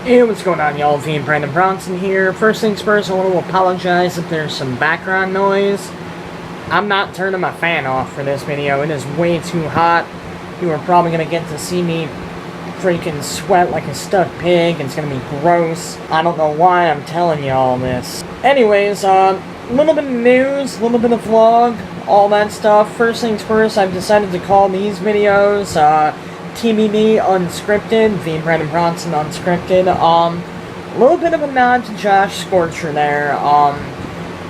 Hey, what's going on, y'all? THEBrandonBrownson here. First things first, I want to apologize if there's some background noise. I'm not turning my fan off for this video. It is way too hot. You are probably going to get to see me freaking sweat like a stuck pig. It's going to be gross. I don't know why I'm telling you all this. Anyways, a little bit of news, a little bit of vlog, all that stuff. First things first, I've decided to call these videos, TBB Unscripted, THEBrandonBrownson Unscripted. A little bit of a nod to Josh Scorcher there.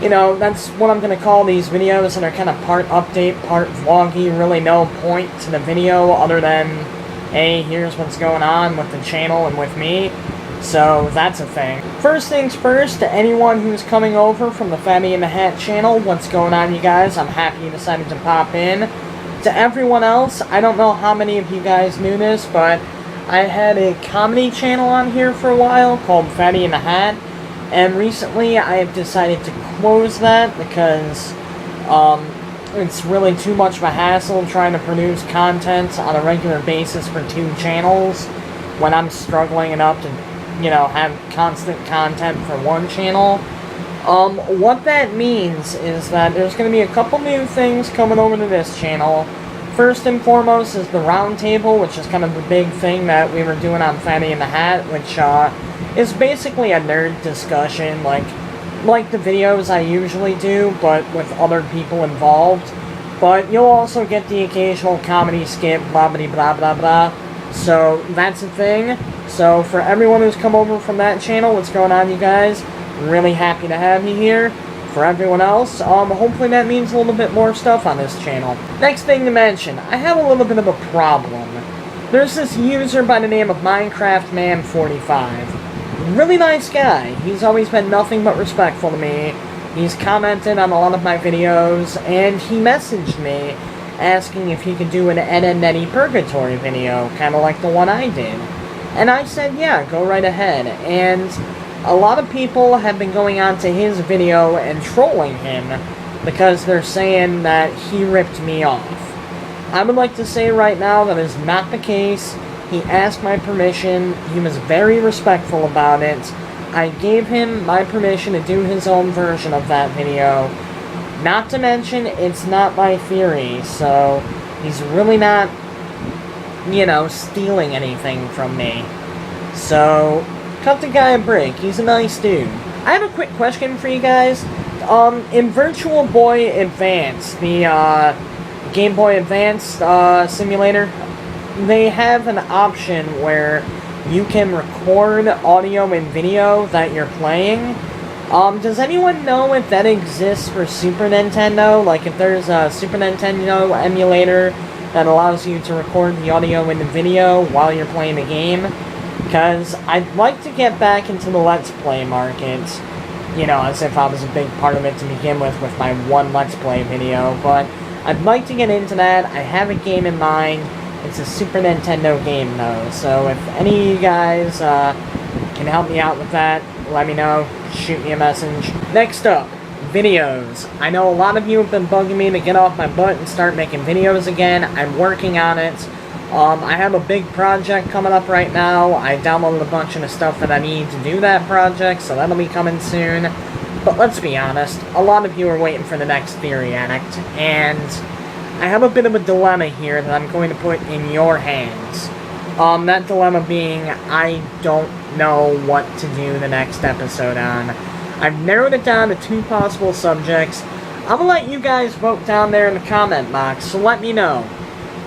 You know, that's what I'm going to call these videos that are kind of part update, part vloggy. Really no point to the video other than, hey, here's what's going on with the channel and with me. So, that's a thing. First things first, to anyone who's coming over from the Fatty in the Hat channel, what's going on, you guys? I'm happy you decided to pop in. To everyone else, I don't know how many of you guys knew this, but I had a comedy channel on here for a while called Fatty in the Hat, and recently I have decided to close that because it's really too much of a hassle trying to produce content on a regular basis for two channels when I'm struggling enough to, you know, have constant content for one channel. What that means is that there's going to be a couple new things coming over to this channel. First and foremost is the roundtable, which is kind of the big thing that we were doing on Fatty in the Hat, which is basically a nerd discussion, like the videos I usually do, but with other people involved. But you'll also get the occasional comedy skit, blah blah blah blah blah. So that's a thing. So for everyone who's come over from that channel, what's going on, you guys? Really happy to have you here. For everyone else, hopefully that means a little bit more stuff on this channel. Next thing to mention, I have a little bit of a problem. There's this user by the name of MinecraftMan45. Really nice guy. He's always been nothing but respectful to me. He's commented on a lot of my videos, and he messaged me asking if he could do an Ed and Eddie Purgatory video, kind of like the one I did. And I said, yeah, go right ahead. And a lot of people have been going on to his video and trolling him because they're saying that he ripped me off. I would like to say right now that is not the case. He asked my permission. He was very respectful about it. I gave him my permission to do his own version of that video. Not to mention, it's not my theory, so he's really not, you know, stealing anything from me. So cut the guy a break. He's a nice dude. I have a quick question for you guys. In Virtual Boy Advance, the Game Boy Advance simulator, they have an option where you can record audio and video that you're playing. Does anyone know if that exists for Super Nintendo? Like if there's a Super Nintendo emulator that allows you to record the audio and the video while you're playing the game? Because I'd like to get back into the Let's Play market, you know, as if I was a big part of it to begin with my one Let's Play video, but I'd like to get into that. I have a game in mind. It's a Super Nintendo game, though, so if any of you guys can help me out with that, let me know. Shoot me a message. Next up, videos. I know a lot of you have been bugging me to get off my butt and start making videos again. I'm working on it. I have a big project coming up right now. I downloaded a bunch of the stuff that I need to do that project, so that'll be coming soon. But let's be honest, a lot of you are waiting for the next Theory Addict, and I have a bit of a dilemma here that I'm going to put in your hands. That dilemma being, I don't know what to do the next episode on. I've narrowed it down to two possible subjects. I'm gonna let you guys vote down there in the comment box, so let me know.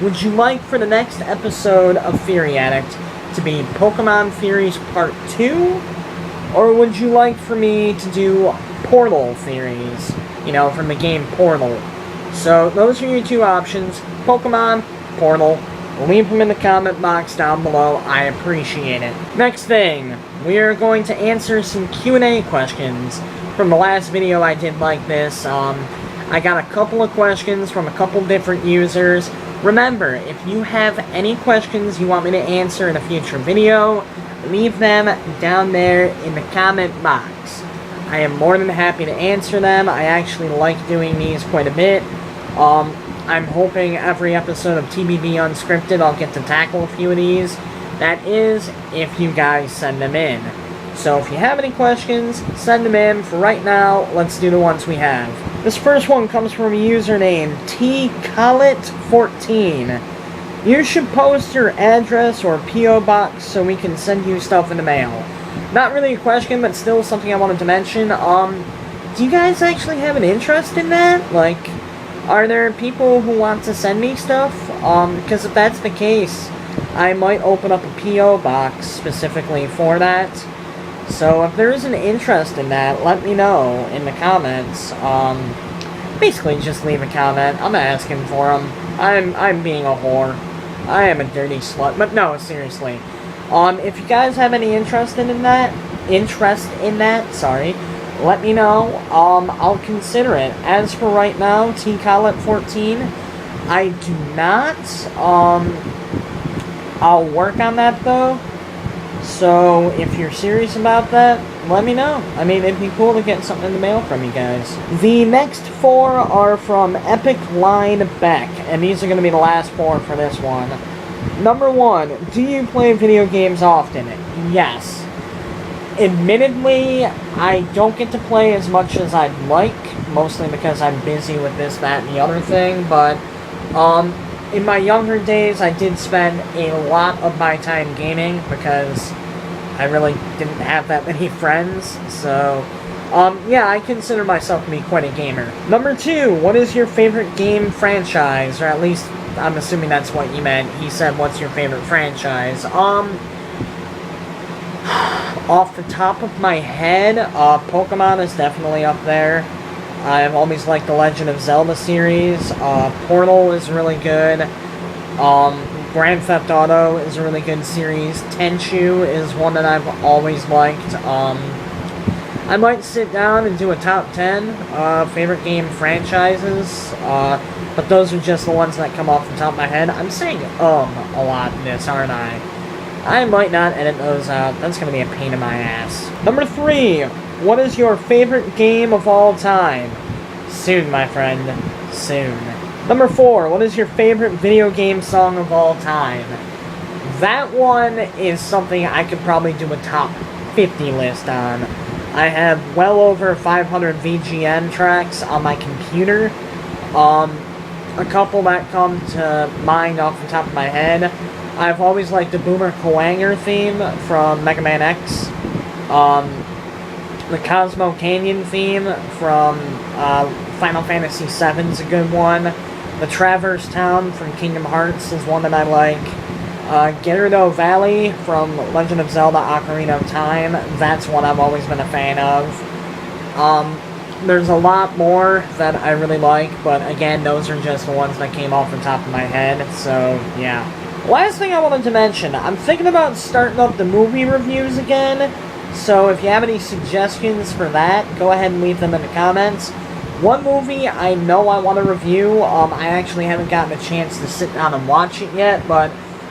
Would you like for the next episode of Theory Addict to be Pokemon Theories Part 2? Or would you like for me to do Portal Theories, you know, from the game Portal? So, those are your two options, Pokemon, Portal. Leave them in the comment box down below, I appreciate it. Next thing, we are going to answer some Q&A questions from the last video I did like this. I got a couple of questions from a couple different users. Remember, if you have any questions you want me to answer in a future video, leave them down there in the comment box. I am more than happy to answer them. I actually like doing these quite a bit. I'm hoping every episode of TBB Unscripted I'll get to tackle a few of these. That is, if you guys send them in. So if you have any questions, send them in. For right now, let's do the ones we have. This first one comes from a username, tcollet14. You should post your address or P.O. box so we can send you stuff in the mail. Not really a question, but still something I wanted to mention. Do you guys actually have an interest in that? Like, are there people who want to send me stuff? Because if that's the case, I might open up a P.O. box specifically for that. So if there is an interest in that, let me know in the comments. Basically just leave a comment. I'm asking for them. I'm being a whore. I am a dirty slut. But no, seriously. If you guys have any interest in that, let me know. I'll consider it. As for right now, tcollet14, I do not. I'll work on that though. So if you're serious about that, let me know. I mean, it'd be cool to get something in the mail from you guys. The next 4 are from xxLINKSxx, and these are going to be the last 4 for this one. Number 1, do you play video games often? Yes. Admittedly, I don't get to play as much as I'd like, mostly because I'm busy with this, that, and the other thing, but, in my younger days, I did spend a lot of my time gaming, because I really didn't have that many friends, so, yeah, I consider myself to be quite a gamer. Number 2, what is your favorite game franchise, or at least, I'm assuming that's what you meant. He said, what's your favorite franchise? Off the top of my head, Pokemon is definitely up there. I've always liked the Legend of Zelda series. Portal is really good. Grand Theft Auto is a really good series. Tenchu is one that I've always liked. I might sit down and do a top 10 favorite game franchises, but those are just the ones that come off the top of my head. I'm saying a lot in this, aren't I? I might not edit those out. That's going to be a pain in my ass. Number 3. What is your favorite game of all time? Soon, my friend. Soon. Number 4. What is your favorite video game song of all time? That one is something I could probably do a top 50 list on. I have well over 500 VGM tracks on my computer. A couple that come to mind off the top of my head. I've always liked the Boomer Kuwanger theme from Mega Man X. The Cosmo Canyon theme from Final Fantasy VII is a good one. The Traverse Town from Kingdom Hearts is one that I like. Gerudo Valley from Legend of Zelda Ocarina of Time, that's one I've always been a fan of. There's a lot more that I really like, but again, those are just the ones that came off the top of my head, so yeah. Last thing I wanted to mention, I'm thinking about starting up the movie reviews again, so if you have any suggestions for that, go ahead and leave them in the comments. One movie I know I want to review, I actually haven't gotten a chance to sit down and watch it yet, but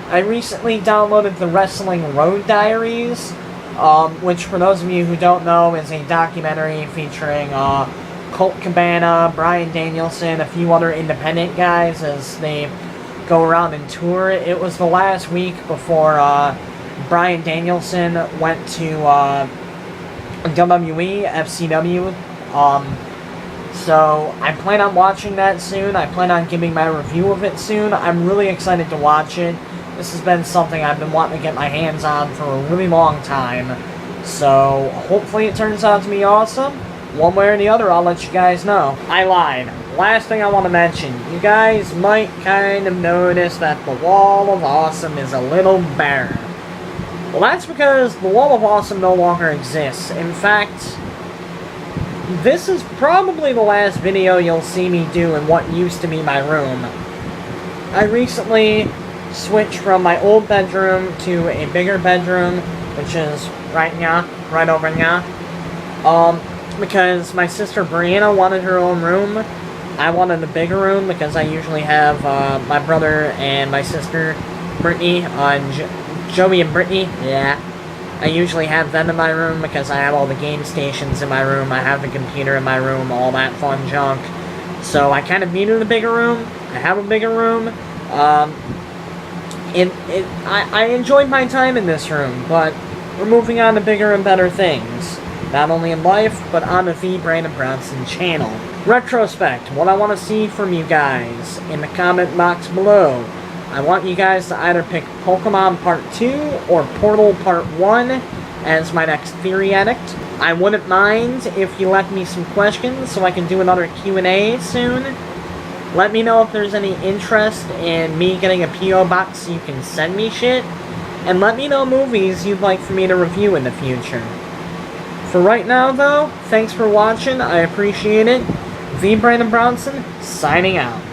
I recently downloaded the Wrestling Road Diaries, which for those of you who don't know is a documentary featuring Colt Cabana, Bryan Danielson, a few other independent guys as they go around and tour. It was the last week before Bryan Danielson went to WWE, FCW. So I plan on watching that soon. I plan on giving my review of it soon. I'm really excited to watch it. This has been something I've been wanting to get my hands on for a really long time. So hopefully it turns out to be awesome. One way or the other, I'll let you guys know. I lied. Last thing I want to mention, you guys might kind of notice that the Wall of Awesome is a little barren. Well, that's because the Wall of Awesome no longer exists. In fact, this is probably the last video you'll see me do in what used to be my room. I recently switched from my old bedroom to a bigger bedroom, which is right over here. Because my sister Brianna wanted her own room. I wanted a bigger room because I usually have my brother and my sister Brittany, Joey and Brittany, yeah. I usually have them in my room because I have all the game stations in my room, I have the computer in my room, all that fun junk. So I kind of needed a bigger room. I have a bigger room. I enjoyed my time in this room, but we're moving on to bigger and better things. Not only in life, but on the Brandon Brownson channel. Retrospect, what I want to see from you guys in the comment box below. I want you guys to either pick Pokemon Part 2 or Portal Part 1 as my next Theory Addict. I wouldn't mind if you left me some questions so I can do another Q&A soon. Let me know if there's any interest in me getting a P.O. box so you can send me shit. And let me know movies you'd like for me to review in the future. For right now, though, thanks for watching. I appreciate it. THEBrandonBrownson, signing out.